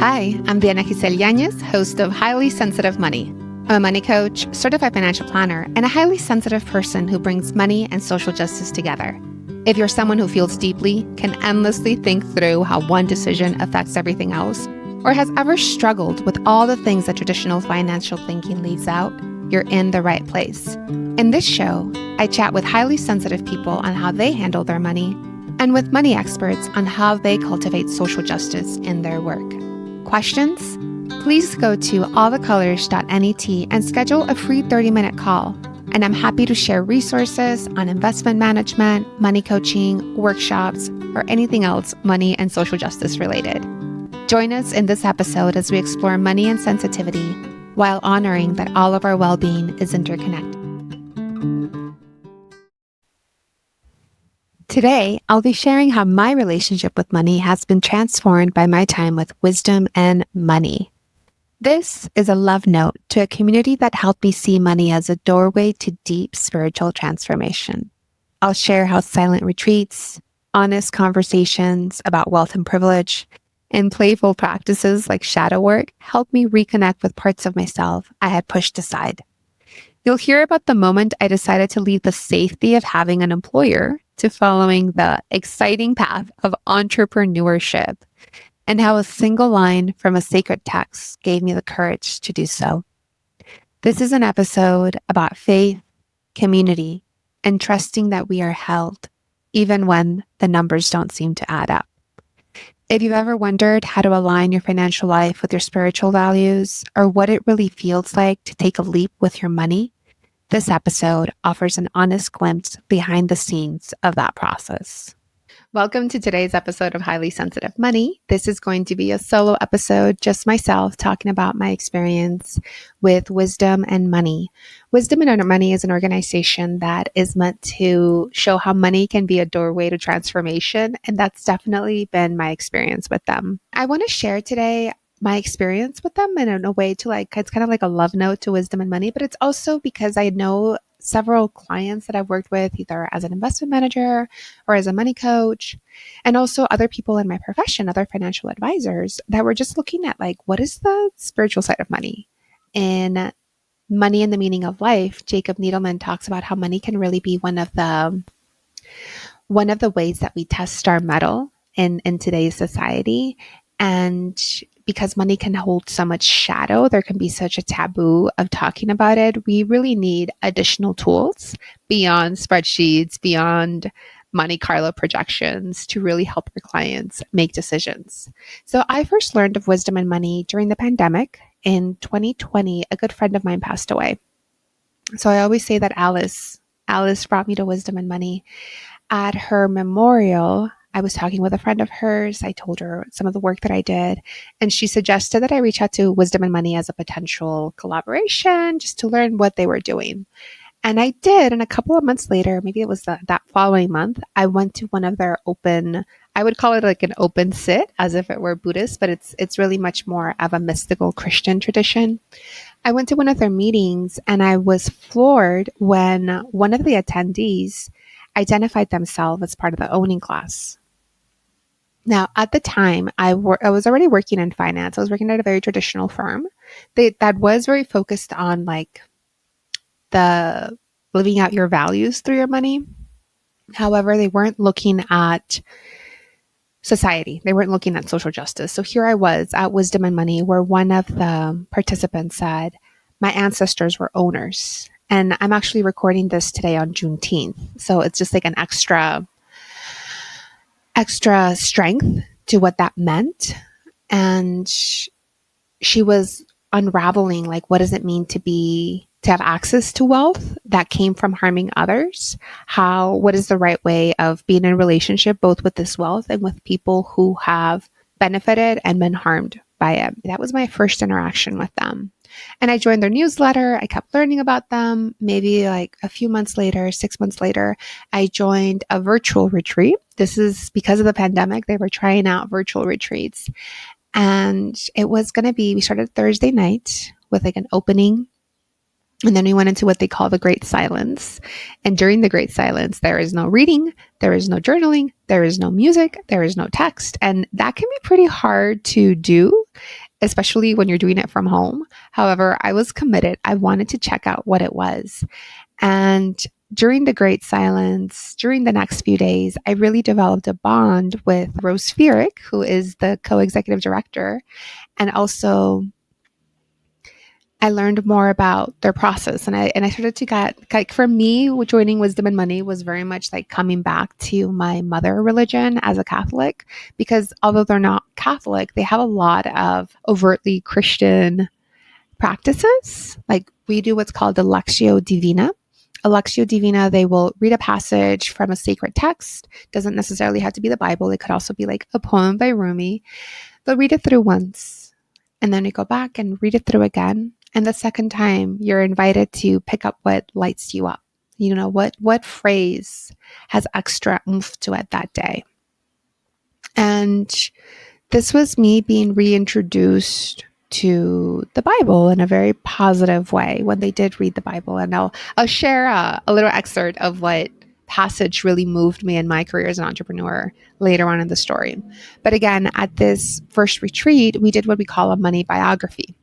Hi, I'm Diana Giselle Yanez, host of Highly Sensitive Money. I'm a money coach, certified financial planner, and a highly sensitive person who brings money and social justice together. If you're someone who feels deeply, can endlessly think through how one decision affects everything else, or has ever struggled with all the things that traditional financial thinking leaves out, you're in the right place. In this show, I chat with highly sensitive people on how they handle their money, and with money experts on how they cultivate social justice in their work. Questions? Please go to allthecolors.net and schedule a free 30-minute call. And I'm happy to share resources on investment management, money coaching, workshops, or anything else money and social justice related. Join us in this episode as we explore money and sensitivity while honoring that all of our well-being is interconnected. Today, I'll be sharing how my relationship with money has been transformed by my time with wisdom and money. This is a love note to a community that helped me see money as a doorway to deep spiritual transformation. I'll share how silent retreats, honest conversations about wealth and privilege, and playful practices like shadow work helped me reconnect with parts of myself I had pushed aside. You'll hear about the moment I decided to leave the safety of having an employer to following the exciting path of entrepreneurship, and how a single line from a sacred text gave me the courage to do so. This is an episode about faith, community, and trusting that we are held, even when the numbers don't seem to add up. If you've ever wondered how to align your financial life with your spiritual values, or what it really feels like to take a leap with your money, this episode offers an honest glimpse behind the scenes of that process. Welcome to today's episode of Highly Sensitive Money. This is going to be a solo episode, just myself talking about my experience with Wisdom and Money. Wisdom and Money is an organization that is meant to show how money can be a doorway to transformation, and that's definitely been my experience with them. I want to share today my experience with them in a way to it's kind of like a love note to Wisdom and Money, but it's also because I know several clients that I've worked with either as an investment manager or as a money coach, and also other people in my profession, other financial advisors that were just looking at what is the spiritual side of money. In Money and the Meaning of Life, Jacob Needleman talks about how money can really be one of the ways that we test our mettle in today's society. And because money can hold so much shadow, there can be such a taboo of talking about it. We really need additional tools beyond spreadsheets, beyond Monte Carlo projections to really help our clients make decisions. So I first learned of Wisdom and Money during the pandemic. In 2020, a good friend of mine passed away. So I always say that Alice brought me to Wisdom and Money. At her memorial, I was talking with a friend of hers. I told her some of the work that I did, and she suggested that I reach out to Wisdom and Money as a potential collaboration just to learn what they were doing. And I did. And a couple of months later, maybe it was that following month, I went to one of their I would call it like an open sit as if it were Buddhist, but it's really much more of a mystical Christian tradition. I went to one of their meetings and I was floored when one of the attendees identified themselves as part of the owning class. Now, at the time, I was already working in finance. I was working at a very traditional firm that was very focused on the living out your values through your money. However, they weren't looking at society. They weren't looking at social justice. So here I was at Wisdom and Money, where one of the participants said, my ancestors were owners. And I'm actually recording this today on Juneteenth. So it's just like an extra strength to what that meant. And she was unraveling, what does it mean to have access to wealth that came from harming others? What is the right way of being in a relationship, both with this wealth and with people who have benefited and been harmed by it? That was my first interaction with them. And I joined their newsletter. I kept learning about them. Maybe a few months later, 6 months later, I joined a virtual retreat. This is because of the pandemic. They were trying out virtual retreats. And it was going to be, we started Thursday night with an opening. And then we went into what they call the Great Silence. And during the Great Silence, there is no reading, there is no journaling, there is no music, there is no text. And that can be pretty hard to do. especially when you're doing it from home. However, I was committed. I wanted to check out what it was. And during the great silence, during the next few days, I really developed a bond with Rose Fierick, who is the co-executive director. And also I learned more about their process, and I started to get, like, for me, joining Wisdom and Money was very much like coming back to my mother religion as a Catholic, because although they're not Catholic, they have a lot of overtly Christian practices. Like, we do what's called the Lectio Divina. A Lectio Divina, they will read a passage from a sacred text. Doesn't necessarily have to be the Bible. It could also be like a poem by Rumi. They'll read it through once, and then we go back and read it through again. And the second time, you're invited to pick up what lights you up. You know, what phrase has extra oomph to it that day. And this was me being reintroduced to the Bible in a very positive way when they did read the Bible. And I'll share a little excerpt of what passage really moved me in my career as an entrepreneur later on in the story. But again, at this first retreat, we did what we call a money biography,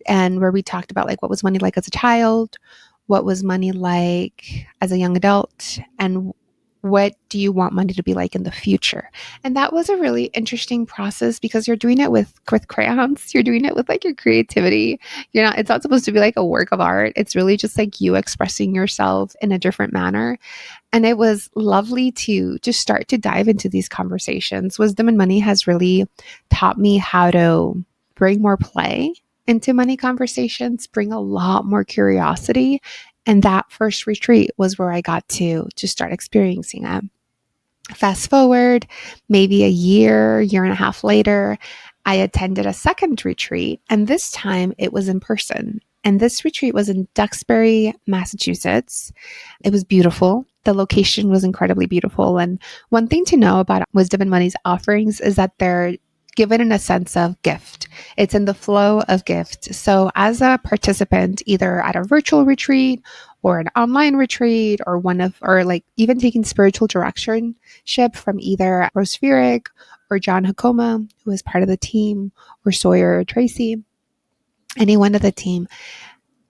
and where we talked about like what was money like as a child, what was money like as a young adult, and what do you want money to be like in the future? And that was a really interesting process because you're doing it with crayons. You're doing it with like your creativity. It's not supposed to be like a work of art. It's really just like you expressing yourself in a different manner. And it was lovely to just start to dive into these conversations. Wisdom and Money has really taught me how to bring more play into money conversations, bring a lot more curiosity. And that first retreat was where I got to start experiencing it. Fast forward, maybe a year and a half later, I attended a second retreat, and this time it was in person. And this retreat was in Duxbury, Massachusetts. It was beautiful. The location was incredibly beautiful. And one thing to know about Wisdom and Money's offerings is that they're given in a sense of gift. It's in the flow of gift. So as a participant, either at a virtual retreat or an online retreat or like even taking spiritual directionship from either Rose Fierick or John Hakoma, who is part of the team, or Sawyer or Tracy, anyone of the team,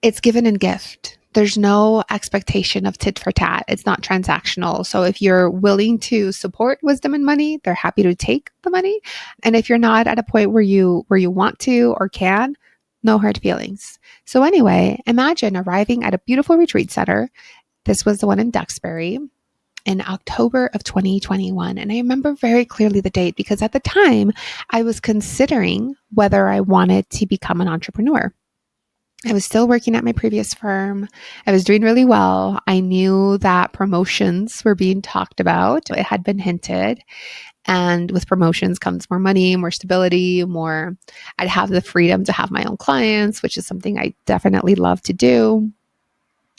it's given in gift. There's no expectation of tit for tat. It's not transactional. So if you're willing to support Wisdom and Money, they're happy to take the money. And if you're not at a point where you want to or can, no hard feelings. So anyway, imagine arriving at a beautiful retreat center. This was the one in Duxbury in October of 2021. And I remember very clearly the date because at the time I was considering whether I wanted to become an entrepreneur. I was still working at my previous firm. I was doing really well. I knew that promotions were being talked about. It had been hinted. And with promotions comes more money, more stability, I'd have the freedom to have my own clients, which is something I definitely love to do.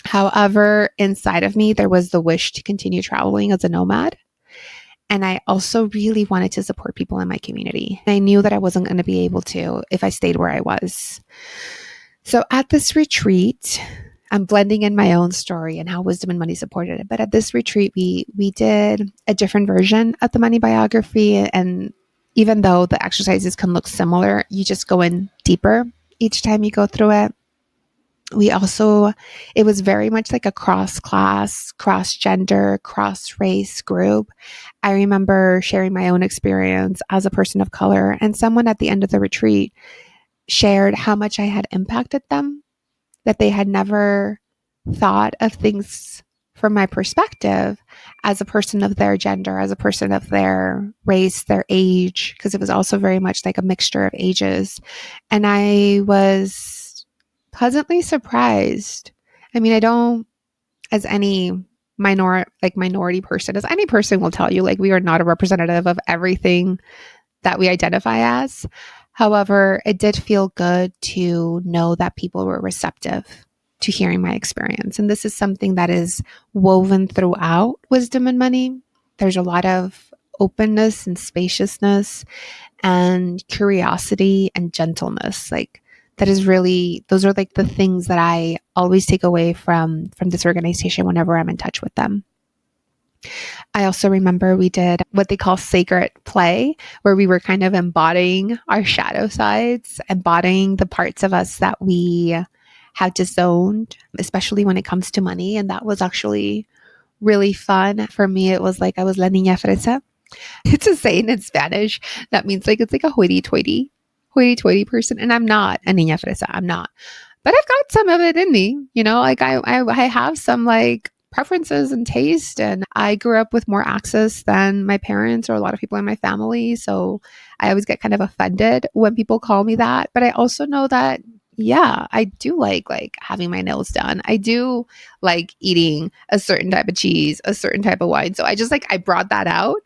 However, inside of me, there was the wish to continue traveling as a nomad. And I also really wanted to support people in my community. I knew that I wasn't going to be able to if I stayed where I was. So at this retreat, I'm blending in my own story and how Wisdom and Money supported it. But at this retreat, we did a different version of the money biography. And even though the exercises can look similar, you just go in deeper each time you go through it. It was very much like a cross-class, cross-gender, cross-race group. I remember sharing my own experience as a person of color, and someone at the end of the retreat shared how much I had impacted them, that they had never thought of things from my perspective as a person of their gender, as a person of their race, their age, because it was also very much like a mixture of ages. And I was pleasantly surprised. I mean, I don't, as any minority person, as any person will tell you, like, we are not a representative of everything that we identify as. However, it did feel good to know that people were receptive to hearing my experience. And this is something that is woven throughout Wisdom and Money. There's a lot of openness and spaciousness and curiosity and gentleness. Those are like the things that I always take away from this organization whenever I'm in touch with them. I also remember we did what they call sacred play, where we were kind of embodying our shadow sides, embodying the parts of us that we have disowned, especially when it comes to money. And that was actually really fun. For me, it was like I was la niña fresa. It's a saying in Spanish that means like it's like a hoity-toity person. And I'm not a niña fresa. I'm not. But I've got some of it in me, like I have some like preferences and taste, and I grew up with more access than my parents or a lot of people in my family. So I always get kind of offended when people call me that. But I also know that, yeah, I do like having my nails done. I do like eating a certain type of cheese, a certain type of wine. So I just I brought that out,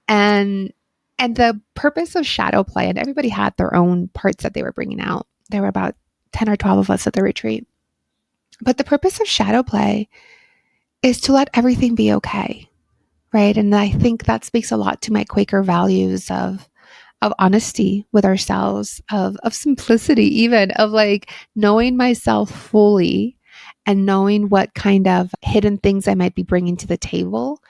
and the purpose of shadow play, and everybody had their own parts that they were bringing out. There were about 10 or 12 of us at the retreat. But the purpose of shadow play is to let everything be okay, right? And I think that speaks a lot to my Quaker values of honesty with ourselves, of simplicity, even of like knowing myself fully and knowing what kind of hidden things I might be bringing to the table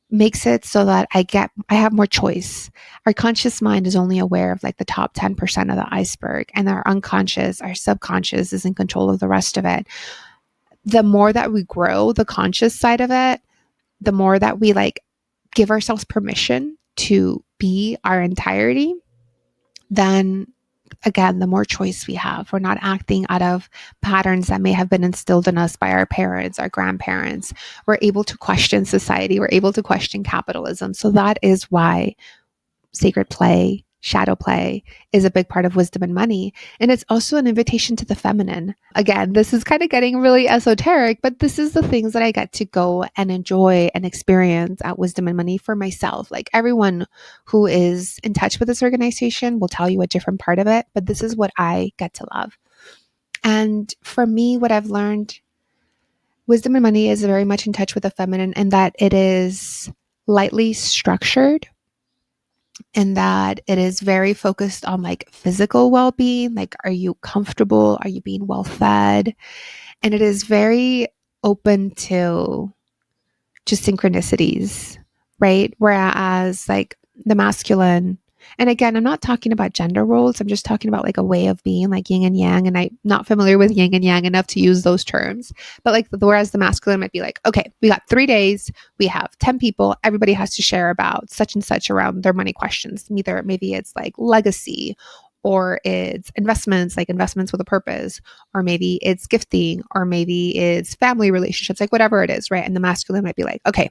makes it so that I have more choice. Our conscious mind is only aware of like the top 10% of the iceberg, and our unconscious, our subconscious is in control of the rest of it. The more that we grow the conscious side of it, the more that we like give ourselves permission to be our entirety, then again, the more choice we have. We're not acting out of patterns that may have been instilled in us by our parents, our grandparents. We're able to question society. We're able to question capitalism. So that is why sacred play, shadow play is a big part of wisdom and money. And it's also an invitation to the feminine. Again, this is kind of getting really esoteric, but this is the things that I get to go and enjoy and experience at Wisdom and Money for myself. Like everyone who is in touch with this organization will tell you a different part of it, but this is what I get to love. And for me, what I've learned, Wisdom and Money is very much in touch with the feminine, and that it is lightly structured, and that it is very focused on like physical well-being. Like, are you comfortable? Are you being well fed? And it is very open to just synchronicities, right? Whereas like the masculine, and again, I'm not talking about gender roles. I'm just talking about like a way of being, like yin and yang. And I'm not familiar with yin and yang enough to use those terms. But like, whereas the masculine might be like, okay, we got 3 days, we have 10 people, everybody has to share about such and such around their money questions. Maybe it's like legacy, or it's investments, like investments with a purpose, or maybe it's gifting, or maybe it's family relationships, like whatever it is, right? And the masculine might be like, okay,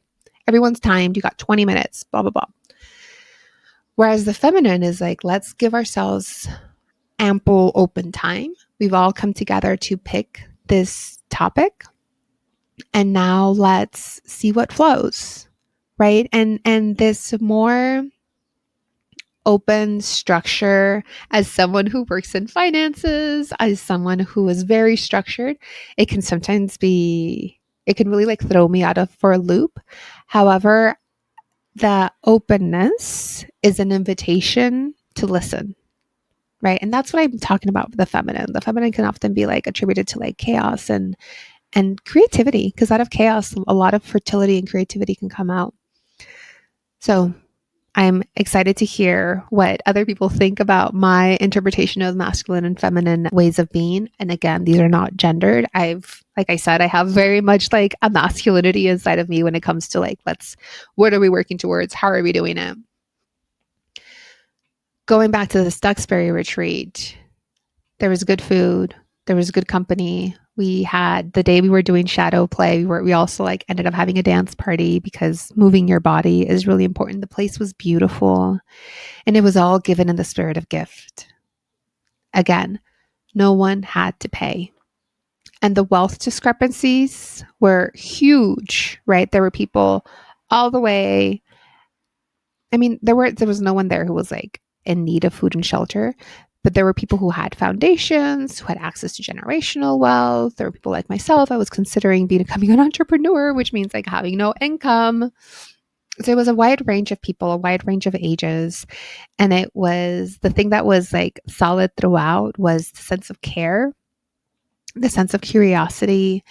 everyone's timed, you got 20 minutes, blah, blah, blah. Whereas the feminine is like, let's give ourselves ample open time. We've all come together to pick this topic, and now let's see what flows, right? And this more open structure, as someone who works in finances, as someone who is very structured, it can sometimes be, it can really like throw me out of for a loop. However, the openness is an invitation to listen, right? And that's what I'm talking about with the feminine. The feminine can often be like attributed to like chaos and creativity, because out of chaos, a lot of fertility and creativity can come out. So I'm excited to hear what other people think about my interpretation of masculine and feminine ways of being. And again, these are not gendered. Like I said, I have very much like a masculinity inside of me when it comes to like, what are we working towards? How are we doing it? Going back to the Duxbury retreat, there was good food. There was good company. We had, the day we were doing shadow play, we also like ended up having a dance party, because moving your body is really important. The place was beautiful, and it was all given in the spirit of gift. Again, no one had to pay. And the wealth discrepancies were huge, right? There were people all the way. I mean, there was no one there who was like in need of food and shelter, but there were people who had foundations, who had access to generational wealth. There were people like myself. I was considering becoming an entrepreneur, which means like having no income. So it was a wide range of people, a wide range of ages. And it was, the thing that was like solid throughout was the sense of care, the sense of curiosity,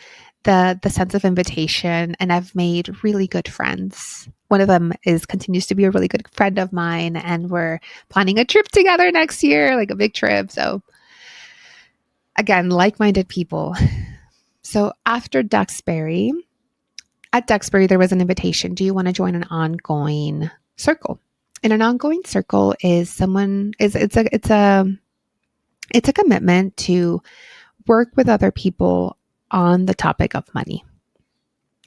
the sense of invitation, and I've made really good friends. One of them continues to be a really good friend of mine, and we're planning a trip together next year, like a big trip. So again, like-minded people. So after Duxbury, at Duxbury, there was an invitation. Do you want to join an ongoing circle? And an ongoing circle is it's a commitment to work with other people on the topic of money.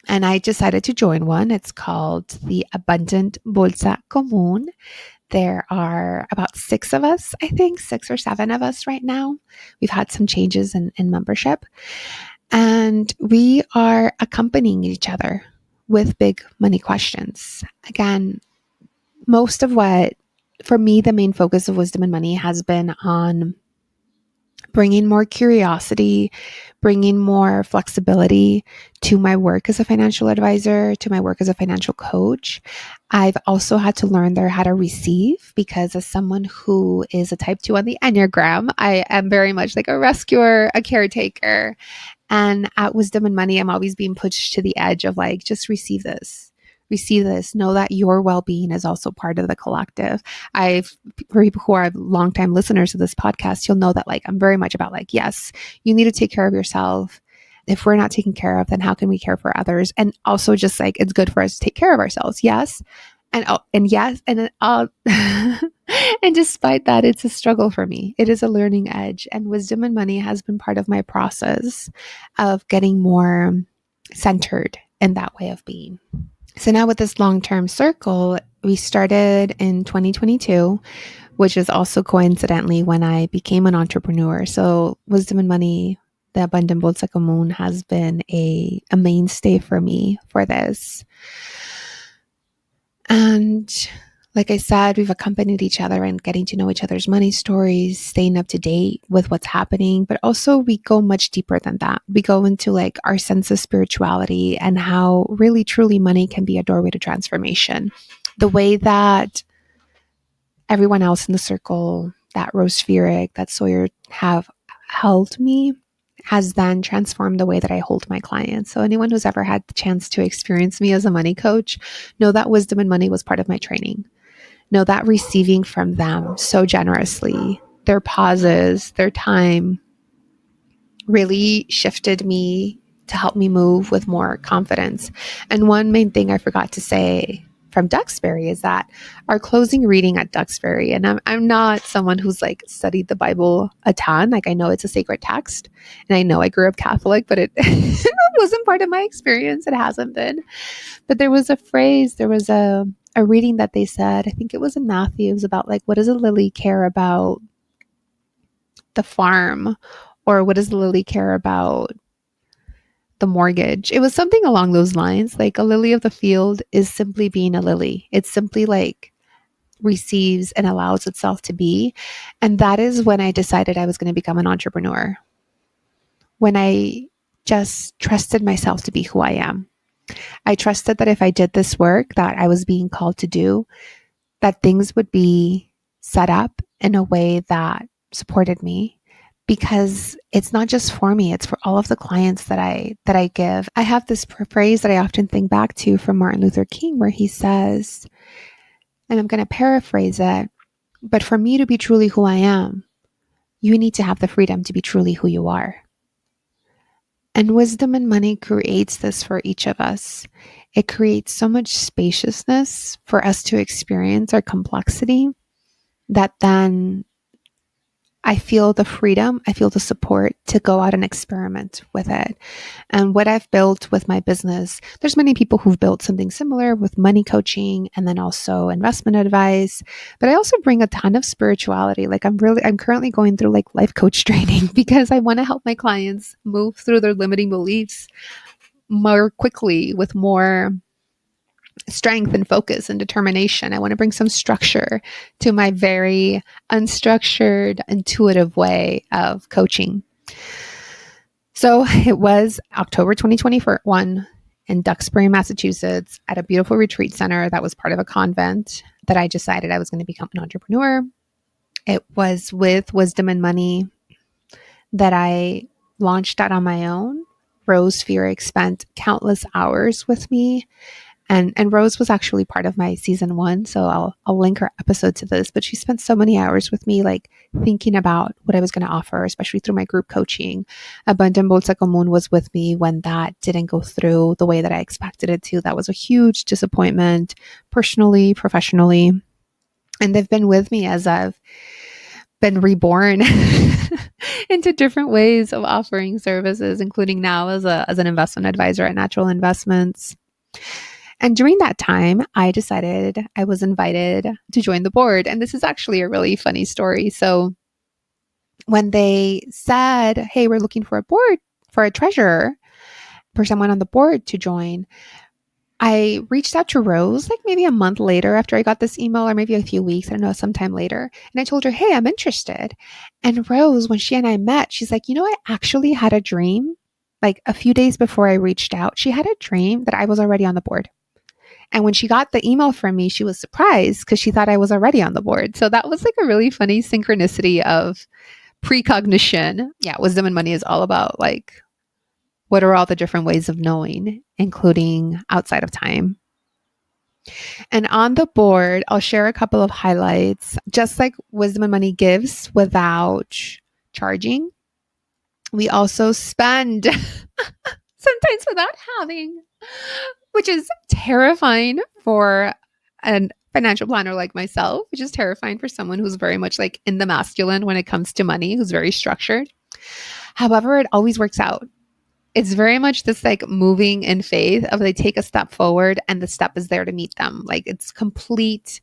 And I decided to join one. It's called the Abundant Bolsa Común. There are about 6 of us, I think, 6 or 7 of us right now. We've had some changes in membership. And we are accompanying each other with big money questions. Again, for me, the main focus of Wisdom and Money has been on bringing more curiosity, bringing more flexibility to my work as a financial advisor, to my work as a financial coach. I've also had to learn there how to receive, because as someone who is a type 2 on the Enneagram, I am very much like a rescuer, a caretaker. And at Wisdom and Money, I'm always being pushed to the edge of like, just receive this. Receive this. Know that your well-being is also part of the collective. For people who are longtime listeners of this podcast, you'll know that like I'm very much about like, yes, you need to take care of yourself. If we're not taken care of, then how can we care for others? And also just like it's good for us to take care of ourselves. Yes. And yes, and and despite that, it's a struggle for me. It is a learning edge, and Wisdom and Money has been part of my process of getting more centered in that way of being. So now with this long-term circle, we started in 2022, which is also coincidentally when I became an entrepreneur. So Wisdom and Money, the Abundant Bolsa Común, has been a mainstay for me for this. And like I said, we've accompanied each other in getting to know each other's money stories, staying up to date with what's happening, but also we go much deeper than that. We go into like our sense of spirituality and how really truly money can be a doorway to transformation. The way that everyone else in the circle, that Rose Spheric, that Sawyer have held me, has then transformed the way that I hold my clients. So anyone who's ever had the chance to experience me as a money coach, know that Wisdom and Money was part of my training. Know that receiving from them so generously, their pauses, their time, really shifted me to help me move with more confidence. And one main thing I forgot to say from Duxbury is that our closing reading at Duxbury, and I'm not someone who's like studied the Bible a ton. Like I know it's a sacred text, and I know I grew up Catholic, but it wasn't part of my experience. It hasn't been. But there was a phrase, there was a reading that they said, I think it was in Matthew, it was about like, what does a lily care about the farm? Or what does the lily care about the mortgage? It was something along those lines. Like a lily of the field is simply being a lily. It's simply like receives and allows itself to be. And that is when I decided I was going to become an entrepreneur. When I just trusted myself to be who I am. I trusted that if I did this work that I was being called to do, that things would be set up in a way that supported me, because it's not just for me, it's for all of the clients that I give. I have this phrase that I often think back to from Martin Luther King, where he says, and I'm going to paraphrase it, but for me to be truly who I am, you need to have the freedom to be truly who you are. And Wisdom and Money creates this for each of us. It creates so much spaciousness for us to experience our complexity that then I feel the freedom, I feel the support to go out and experiment with it. And what I've built with my business, there's many people who've built something similar with money coaching and then also investment advice. But I also bring a ton of spirituality. Like I'm currently going through like life coach training because I want to help my clients move through their limiting beliefs more quickly with more strength and focus and determination. I want to bring some structure to my very unstructured, intuitive way of coaching. So it was October 2021 in Duxbury, Massachusetts, at a beautiful retreat center that was part of a convent that I decided I was going to become an entrepreneur. It was with Wisdom and Money that I launched out on my own Rose Fearick spent countless hours with me. And Rose was actually part of my season 1, so I'll link her episode to this. But she spent so many hours with me, like thinking about what I was going to offer, especially through my group coaching. Abundant Bolsa Común was with me when that didn't go through the way that I expected it to. That was a huge disappointment, personally, professionally. And they've been with me as I've been reborn into different ways of offering services, including now as an investment advisor at Natural Investments. And during that time, I decided I was invited to join the board. And this is actually a really funny story. So when they said, hey, we're looking for a treasurer, for someone on the board to join, I reached out to Rose like maybe a month later after I got this email, or maybe a few weeks, I don't know, sometime later. And I told her, hey, I'm interested. And Rose, when she and I met, she's like, I actually had a dream. Like a few days before I reached out, she had a dream that I was already on the board. And when she got the email from me, she was surprised because she thought I was already on the board. So that was like a really funny synchronicity of precognition. Yeah, Wisdom and Money is all about like, what are all the different ways of knowing, including outside of time. And on the board, I'll share a couple of highlights. Just like Wisdom and Money gives without charging, we also spend sometimes without having, which is terrifying for a financial planner like myself, which is terrifying for someone who's very much like in the masculine when it comes to money, who's very structured. However, it always works out. It's very much this like moving in faith of they take a step forward and the step is there to meet them. Like it's complete,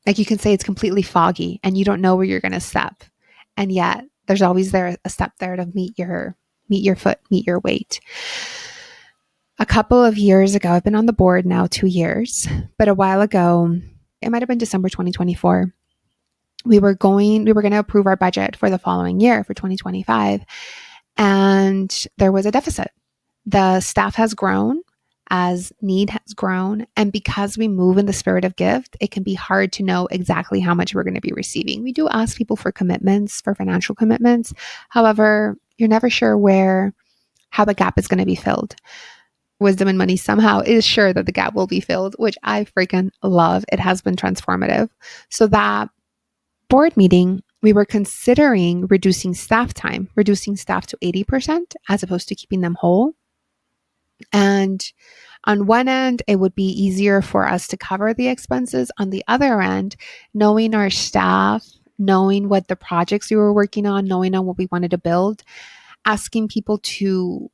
like you can say it's completely foggy and you don't know where you're going to step. And yet there's always there a step there to meet your foot, meet your weight. A couple of years ago, I've been on the board now 2 years, but a while ago, it might have been December 2024. We were going to approve our budget for the following year for 2025. And there was a deficit. The staff has grown as need has grown. And because we move in the spirit of gift, it can be hard to know exactly how much we're going to be receiving. We do ask people for commitments, for financial commitments. However, you're never sure how the gap is going to be filled. Wisdom and Money somehow is sure that the gap will be filled, which I freaking love. It has been transformative. So that board meeting, we were considering reducing staff time, reducing staff to 80% as opposed to keeping them whole. And on one end, it would be easier for us to cover the expenses. On the other end, knowing our staff, knowing what the projects we were working on, knowing on what we wanted to build, asking people to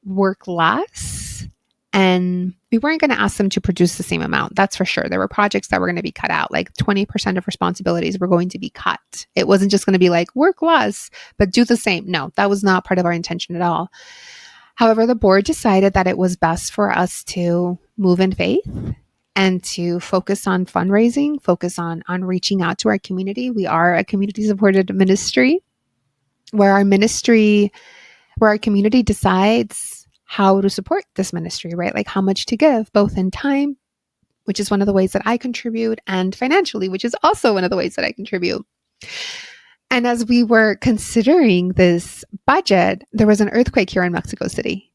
work less. And we weren't going to ask them to produce the same amount. That's for sure. There were projects that were going to be cut out, like 20% of responsibilities were going to be cut. It wasn't just going to be like work less, but do the same. No, that was not part of our intention at all. However, the board decided that it was best for us to move in faith and to focus on fundraising, focus on reaching out to our community. We are a community supported ministry where our community decides how to support this ministry, right? Like how much to give, both in time, which is one of the ways that I contribute, and financially, which is also one of the ways that I contribute. And as we were considering this budget, there was an earthquake here in Mexico City.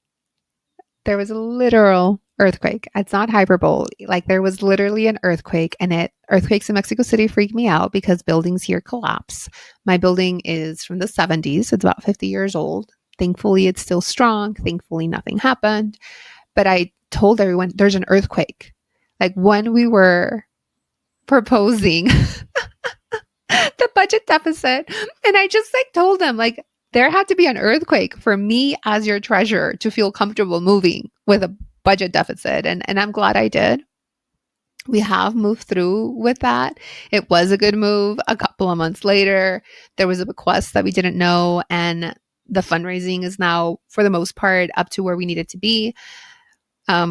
There was a literal earthquake. It's not hyperbole. Like there was literally an earthquake, and earthquakes in Mexico City freak me out because buildings here collapse. My building is from the 70s. It's about 50 years old. Thankfully, it's still strong. Thankfully, nothing happened. But I told everyone there's an earthquake. Like when we were proposing the budget deficit, and I just like told them like there had to be an earthquake for me as your treasurer to feel comfortable moving with a budget deficit. And I'm glad I did. We have moved through with that. It was a good move. A couple of months later, there was a bequest that we didn't know, and the fundraising is now, for the most part, up to where we need it to be.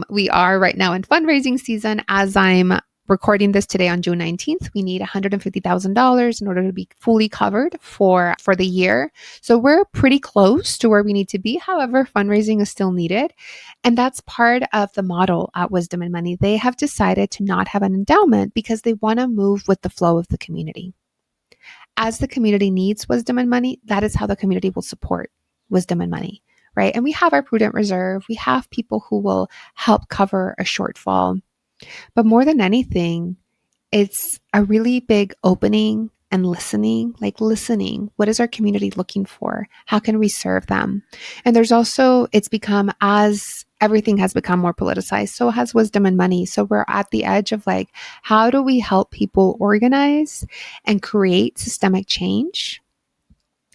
We are right now in fundraising season. As I'm recording this today on June 19th, we need $150,000 in order to be fully covered for the year. So we're pretty close to where we need to be. However, fundraising is still needed. And that's part of the model at Wisdom and Money. They have decided to not have an endowment because they want to move with the flow of the community. As the community needs Wisdom and Money, that is how the community will support Wisdom and Money, right? And we have our prudent reserve. We have people who will help cover a shortfall. But more than anything, it's a really big opening and listening, like listening. What is our community looking for? How can we serve them? And there's also, it's become, as everything has become more politicized, so has wisdom and money. So we're at the edge of like, how do we help people organize and create systemic change?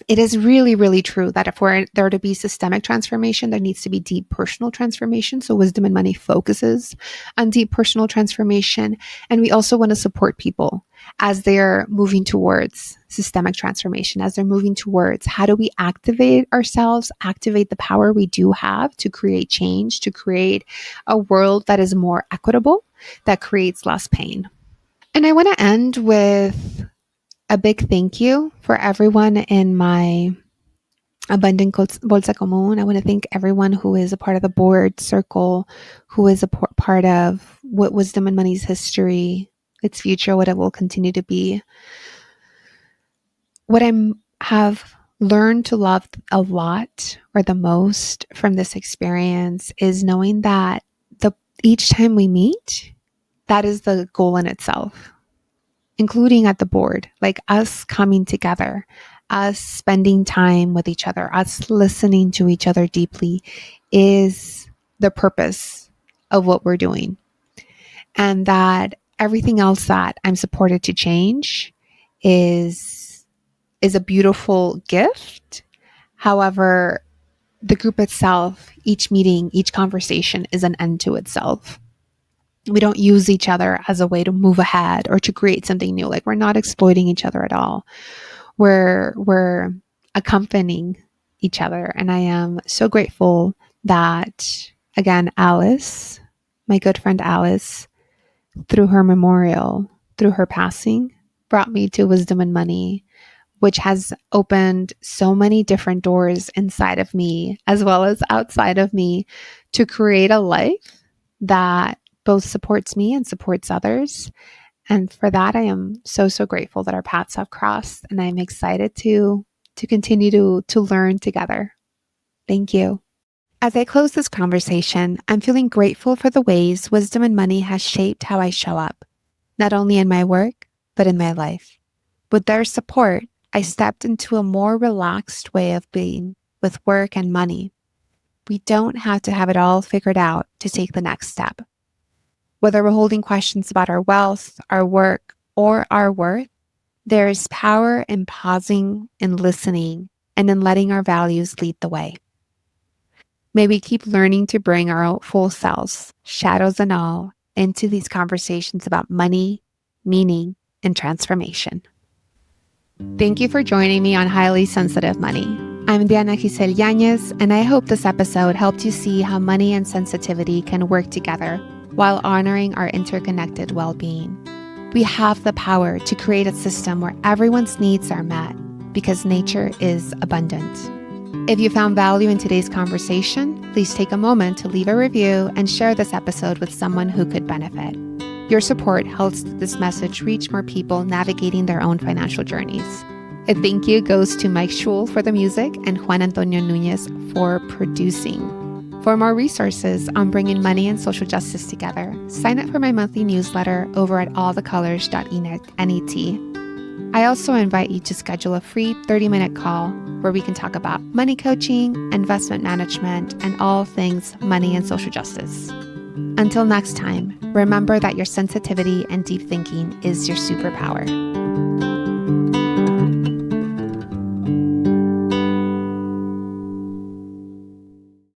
It is really, really true that if we're there to be systemic transformation, there needs to be deep personal transformation. So wisdom and money focuses on deep personal transformation. And we also want to support people as they're moving towards systemic transformation, as they're moving towards how do we activate ourselves, activate the power we do have to create change, to create a world that is more equitable, that creates less pain. And I want to end with a big thank you for everyone in my Abundant Bolsa Común. I want to thank everyone who is a part of the board circle, who is a part of what Wisdom and Money's history, its future, what it will continue to be. What I have learned to love a lot, or the most, from this experience is knowing that each time we meet, that is the goal in itself, including at the board, like us coming together, us spending time with each other, us listening to each other deeply is the purpose of what we're doing. And that everything else that I'm supported to change is a beautiful gift. However, the group itself, each meeting, each conversation is an end to itself. We don't use each other as a way to move ahead or to create something new. Like, we're not exploiting each other at all. We're accompanying each other. And I am so grateful that, again, Alice, my good friend Alice, through her memorial, through her passing, brought me to Wisdom and Money, which has opened so many different doors inside of me as well as outside of me to create a life that both supports me and supports others. And for that, I am so, so grateful that our paths have crossed, and I'm excited to continue to learn together. Thank you. As I close this conversation, I'm feeling grateful for the ways Wisdom and Money has shaped how I show up, not only in my work, but in my life. With their support, I stepped into a more relaxed way of being with work and money. We don't have to have it all figured out to take the next step. Whether we're holding questions about our wealth, our work, or our worth, there is power in pausing and listening and in letting our values lead the way. May we keep learning to bring our full selves, shadows and all, into these conversations about money, meaning, and transformation. Thank you for joining me on Highly Sensitive Money. I'm Diana Giselle Yanez, and I hope this episode helped you see how money and sensitivity can work together while honoring our interconnected well-being. We have the power to create a system where everyone's needs are met because nature is abundant. If you found value in today's conversation, please take a moment to leave a review and share this episode with someone who could benefit. Your support helps this message reach more people navigating their own financial journeys. A thank you goes to Mike Schul for the music and Juan Antonio Nunez for producing. For more resources on bringing money and social justice together, sign up for my monthly newsletter over at allthecolors.net. I also invite you to schedule a free 30-minute call where we can talk about money coaching, investment management, and all things money and social justice. Until next time, remember that your sensitivity and deep thinking is your superpower.